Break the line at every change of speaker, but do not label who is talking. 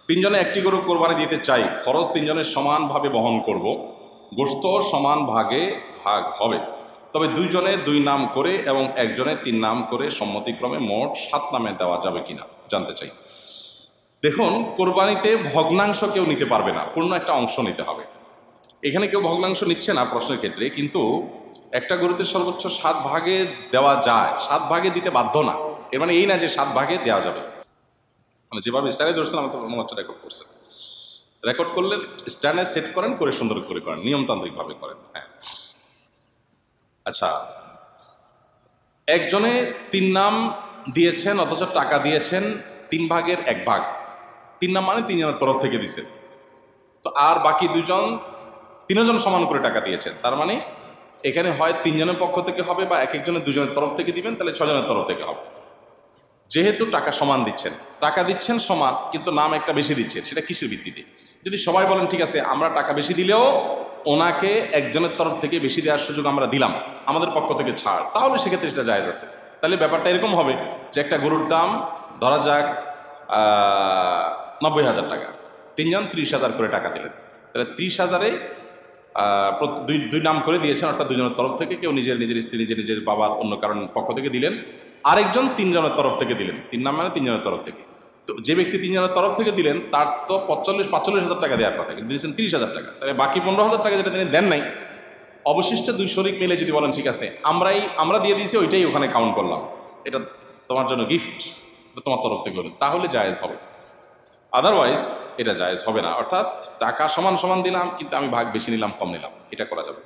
তিনজনে একটি গরু কোরবানি দিতে চাই, খরচ তিনজনের সমানভাবে বহন করব, গোশত সমান ভাগে ভাগ হবে, তবে দুইজনে 2 নাম করে এবং একজনে 3 নাম করে সম্মতিক্রমে মোট 7 নামে দেওয়া যাবে কিনা জানতে চাই। দেখুন, কোরবানিতে ভগ্নাংশ কেউ নিতে পারবে না, পূর্ণ একটা অংশ নিতে হবে। এখানে কেউ ভগ্নাংশ নিচ্ছে না প্রশ্নের ক্ষেত্রে, কিন্তু একটা গরুতে সর্বোচ্চ 7 ভাগে দেওয়া যায়, 7 ভাগে দিতে বাধ্য না। এর মানে এই না যে 7 ভাগে দেওয়া যাবে। মানে যেভাবে স্টাইলে ধরছেন আমার তো মনে হচ্ছে রেকর্ড করছেন। রেকর্ড করলে স্ট্যান্ডে সেট করেন, করে সুন্দর করে করেন, নিয়মতান্ত্রিকভাবে করেন। হ্যাঁ, আচ্ছা, একজনে 3 নাম দিয়েছেন অথচ টাকা দিয়েছেন 3 ভাগের 1 ভাগ। 3 নাম মানে 3 জনের তরফ থেকে দিয়েছেন, তো আর বাকি 2 জন 3 জন সমান করে টাকা দিয়েছেন। তার মানে এখানে হয় 3 জনের পক্ষ থেকে হবে বা এক একজনের 2 জনের তরফ থেকে দিবেন, তাহলে 6 জনের তরফ থেকে হবে। যেহেতু টাকা সমান দিচ্ছেন, টাকা দিচ্ছেন সমান, কিন্তু নাম একটা বেশি দিচ্ছেন, সেটা কিসের ভিত্তিতে? যদি সবাই বলেন ঠিক আছে আমরা টাকা বেশি দিলেও ওনাকে একজনের তরফ থেকে বেশি দেওয়ার সুযোগ আমরা দিলাম, আমাদের পক্ষ থেকে ছাড়, তাহলে সেক্ষেত্রে সেটা জায়েজ আছে। তাহলে ব্যাপারটা এরকম হবে যে একটা গরুর দাম ধরা যাক 90,000 টাকা, 3 জন 30,000 করে টাকা দিলেন, তাহলে 30,000-এ 2 নাম করে দিয়েছেন, অর্থাৎ 2 জনের তরফ থেকে, কেউ নিজের স্ত্রী, নিজের বাবার অন্য কারণ পক্ষ থেকে দিলেন, আরেকজন 3 জনের তরফ থেকে দিলেন। 3 নাম মানে 3 জনের তরফ থেকে। তো যে ব্যক্তি 3 জনের তরফ থেকে দিলেন তার তো 45,000 টাকা দেওয়ার কথা, কিন্তু দিয়েছেন 30,000 টাকা। তাহলে বাকি 15,000 টাকা যেটা তিনি দেন নাই, অবশিষ্ট 2 শরিক মিলে যদি বলেন ঠিক আছে আমরা দিয়ে দিয়েছি, ওইটাই ওখানে কাউন্ট করলাম, এটা তোমার জন্য গিফট, তোমার তরফ থেকে হলো, তাহলে জায়েজ হবে। আদারওয়াইজ এটা জায়েজ হবে না। অর্থাৎ টাকা সমান সমান দিলাম, কিন্তু আমি ভাগ বেশি নিলাম কম নিলাম, এটা করা যাবে।